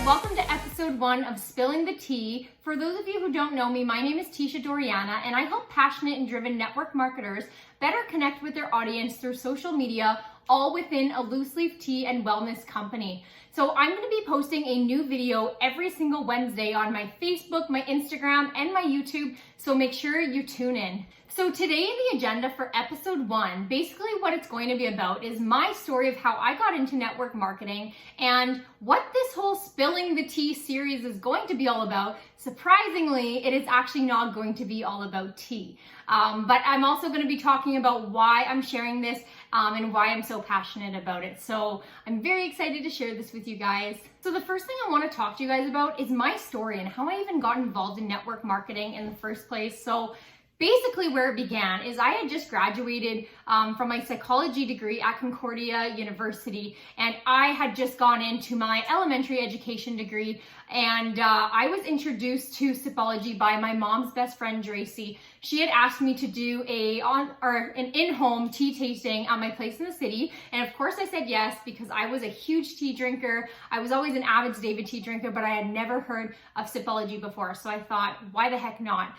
Welcome to episode 1 of Spilling the Tea. For those of you who don't know me, my name is Tisha Doriana, and I help passionate and driven network marketers better connect with their audience through social media, all within a loose leaf tea and wellness company. So I'm going to be posting a new video every single Wednesday on my Facebook, my Instagram, and my YouTube, so make sure you tune in. So today the agenda for episode 1, basically what it's going to be about is my story of how I got into network marketing and what this whole Spilling the Tea series is going to be all about. Surprisingly, it is actually not going to be all about tea. But I'm also going to be talking about why I'm sharing this and why I'm so passionate about it. So I'm very excited to share this with you guys. So the first thing I want to talk to you guys about is my story and how I even got involved in network marketing in the first place. So basically where it began is I had just graduated from my psychology degree at Concordia University, and I had just gone into my elementary education degree, and I was introduced to Sipology by my mom's best friend, Tracy. She had asked me to do an in-home tea tasting at my place in the city, and of course I said yes because I was a huge tea drinker. I was always an avid David tea drinker, but I had never heard of Sipology before, so I thought, why the heck not?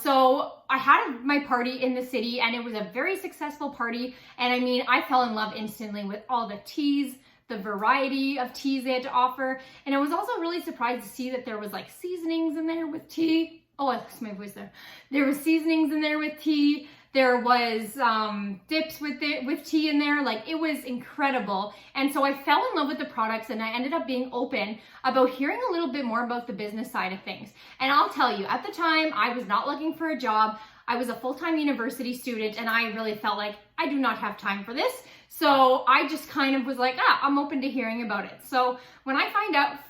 So I had my party in the city, and it was a very successful party, and I mean, I fell in love instantly with all the teas, the variety of teas they had to offer, and I was also really surprised to see that there was like seasonings in there with tea. Oh, I lost my voice there. There was seasonings in there with tea. There was dips with tea in there. Like, it was incredible. And so I fell in love with the products, and I ended up being open about hearing a little bit more about the business side of things. And I'll tell you, at the time, I was not looking for a job. I was a full-time university student, and I really felt like I do not have time for this. So I just kind of was like, I'm open to hearing about it. So when I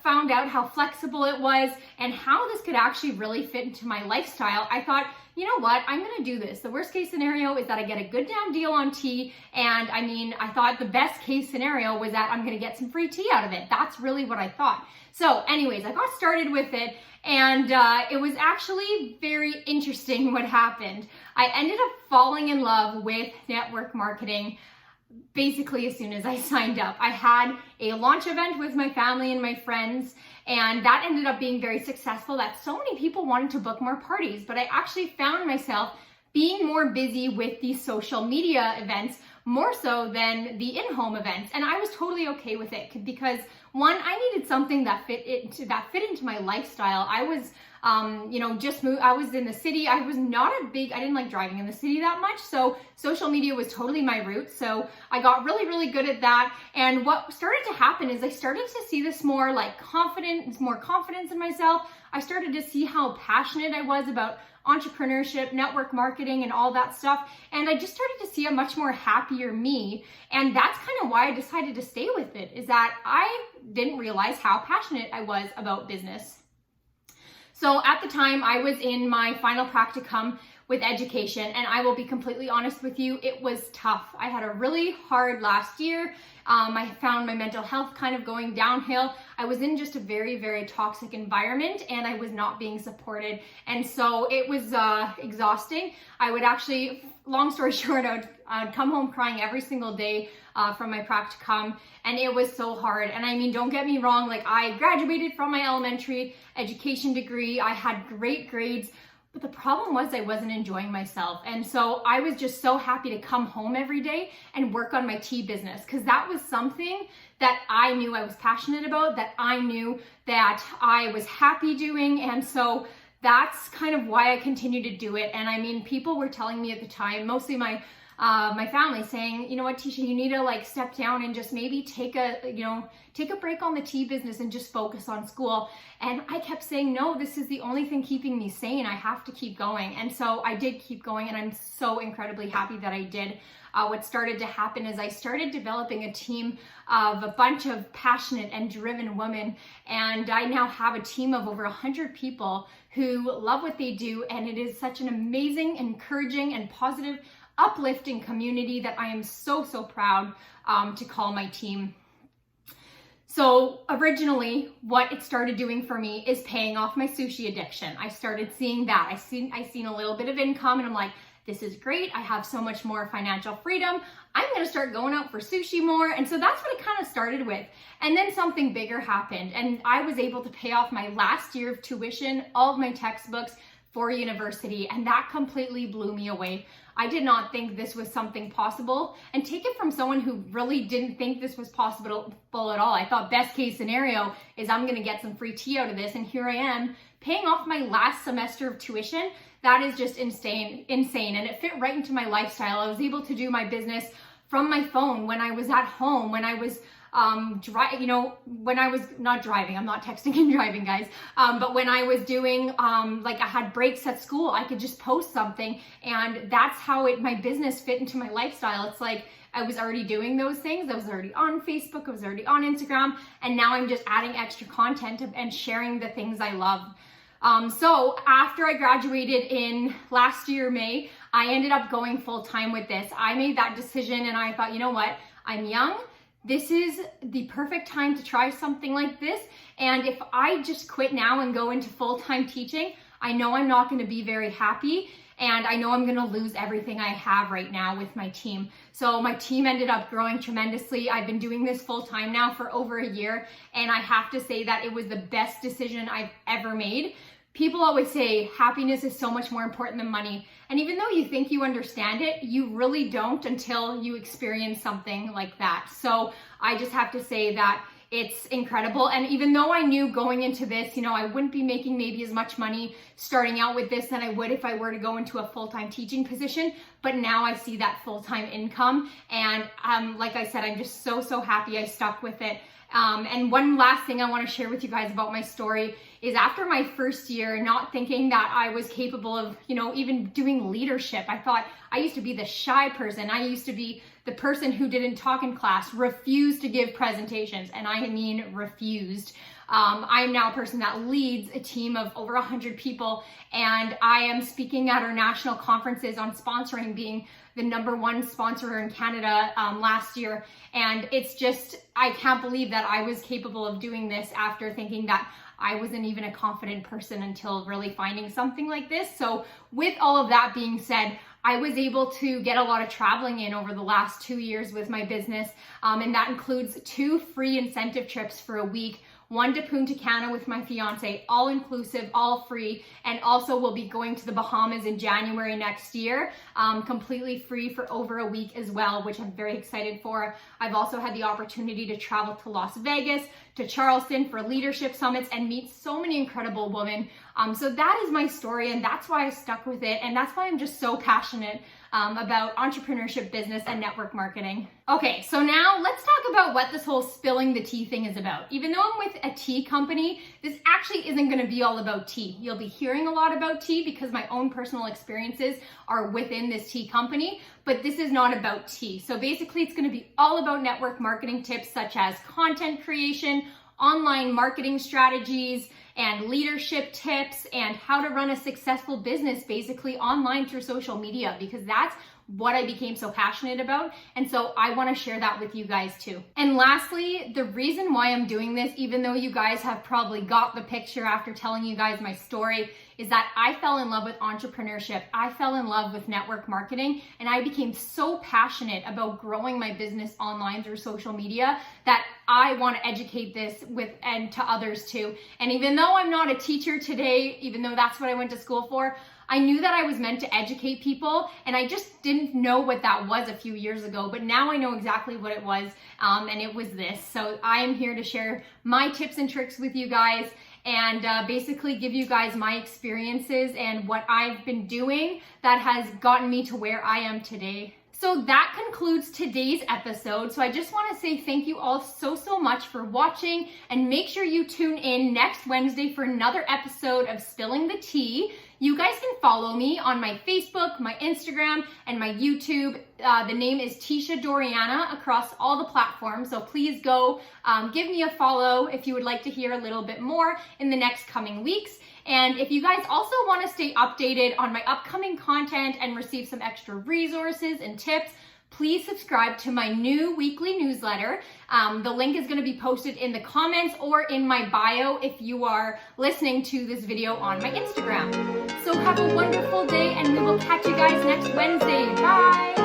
found out how flexible it was and how this could actually really fit into my lifestyle, I thought, you know what, I'm gonna do this. The worst case scenario is that I get a good damn deal on tea. And I mean, I thought the best case scenario was that I'm gonna get some free tea out of it. That's really what I thought. So anyways, I got started with it, and it was actually very interesting what happened. I ended up falling in love with network marketing basically as soon as I signed up. I had a launch event with my family and my friends, and that ended up being very successful that so many people wanted to book more parties, but I actually found myself being more busy with these social media events more so than the in-home events, and I was totally okay with it because one, I needed something that fit into my lifestyle. I was just moved. I was in the city. I didn't like driving in the city that much. So social media was totally my route. So I got really, really good at that. And what started to happen is I started to see this more confidence in myself. I started to see how passionate I was about entrepreneurship, network marketing, and all that stuff. And I just started to see a much more happier me. And that's kind of why I decided to stay with it, is that I didn't realize how passionate I was about business. So at the time, I was in my final practicum with education, and I will be completely honest with you, it was tough. I had a really hard last year. I found my mental health kind of going downhill. I was in just a very, very toxic environment, and I was not being supported. And so it was exhausting. I would actually, long story short, I'd come home crying every single day from my practicum, and it was so hard. And I mean, don't get me wrong, like, I graduated from my elementary education degree. I had great grades, but the problem was I wasn't enjoying myself. And so I was just so happy to come home every day and work on my tea business, because that was something that I knew I was passionate about, that I knew that I was happy doing. And so that's kind of why I continued to do it. And I mean, people were telling me at the time, mostly my family, saying, you know what, Tisha, you need to like step down and just maybe take a break on the tea business and just focus on school. And I kept saying, no, this is the only thing keeping me sane. I have to keep going. And so I did keep going, and I'm so incredibly happy that I did. What started to happen is I started developing a team of a bunch of passionate and driven women, and I now have a team of over 100 people who love what they do, and it is such an amazing, encouraging, and positive, uplifting community that I am so, so proud to call my team. So originally, what it started doing for me is paying off my sushi addiction. I started seeing that. I seen a little bit of income, and I'm like, this is great. I have so much more financial freedom. I'm going to start going out for sushi more. And so that's what it kind of started with. And then something bigger happened, and I was able to pay off my last year of tuition, all of my textbooks for university, and that completely blew me away. I did not think this was something possible, and take it from someone who really didn't think this was possible at all. I thought best case scenario is I'm going to get some free tea out of this, and here I am paying off my last semester of tuition. That is just insane, and it fit right into my lifestyle. I was able to do my business from my phone when I was at home, when I was when I was not driving, I'm not texting and driving, guys, but when I was doing, like I had breaks at school, I could just post something, and that's how my business fit into my lifestyle. It's like I was already doing those things. I was already on Facebook, I was already on Instagram, and now I'm just adding extra content and sharing the things I love. So after I graduated in last year, May, I ended up going full time with this. I made that decision, and I thought, you know what, I'm young. This is the perfect time to try something like this. And if I just quit now and go into full-time teaching, I know I'm not going to be very happy. And I know I'm going to lose everything I have right now with my team. So my team ended up growing tremendously. I've been doing this full-time now for over a year. And I have to say that it was the best decision I've ever made. People always say happiness is so much more important than money. And even though you think you understand it, you really don't until you experience something like that. So I just have to say that it's incredible. And even though I knew going into this, I wouldn't be making maybe as much money starting out with this than I would if I were to go into a full-time teaching position. But now I see that full-time income. And like I said, I'm just so happy I stuck with it. And one last thing I want to share with you guys about my story is after my first year, not thinking that I was capable of, even doing leadership. I thought I used to be the shy person. I used to be the person who didn't talk in class, refused to give presentations, and I mean refused. I am now a person that leads a team of over 100 people, and I am speaking at our national conferences on sponsoring, being the #1 sponsor in Canada last year. And it's just, I can't believe that I was capable of doing this after thinking that I wasn't even a confident person until really finding something like this. So with all of that being said, I was able to get a lot of traveling in over the last 2 years with my business. And that includes 2 free incentive trips for a week. One to Punta Cana with my fiance, all inclusive, all free. And also we'll be going to the Bahamas in January next year, completely free for over a week as well, which I'm very excited for. I've also had the opportunity to travel to Las Vegas, to Charleston for leadership summits, and meet so many incredible women. So that is my story, and that's why I stuck with it. And that's why I'm just so passionate about entrepreneurship, business, and network marketing. Okay, so now let's talk about what this whole spilling the tea thing is about. Even though I'm with a tea company, this actually isn't gonna be all about tea. You'll be hearing a lot about tea because my own personal experiences are within this tea company, but this is not about tea. So basically it's gonna be all about network marketing tips such as content creation, online marketing strategies, and leadership tips, and how to run a successful business basically online through social media, because that's what I became so passionate about. And so I want to share that with you guys too. And lastly, the reason why I'm doing this, even though you guys have probably got the picture after telling you guys my story, is that I fell in love with entrepreneurship. I fell in love with network marketing, and I became so passionate about growing my business online through social media that I want to educate this and to others too. And even though I'm not a teacher today, even though that's what I went to school for, I knew that I was meant to educate people, and I just didn't know what that was a few years ago, but now I know exactly what it was, and it was this. So I am here to share my tips and tricks with you guys, and basically give you guys my experiences and what I've been doing that has gotten me to where I am today. So that concludes today's episode. So I just want to say thank you all so much for watching, and make sure you tune in next Wednesday for another episode of Spilling the Tea. You guys can follow me on my Facebook, my Instagram, and my YouTube. The name is Tisha Doriana across all the platforms. So please go give me a follow if you would like to hear a little bit more in the next coming weeks. And if you guys also want to stay updated on my upcoming content and receive some extra resources and tips, please subscribe to my new weekly newsletter. The link is going to be posted in the comments or in my bio if you are listening to this video on my Instagram. So have a wonderful day, and we will catch you guys next Wednesday. Bye!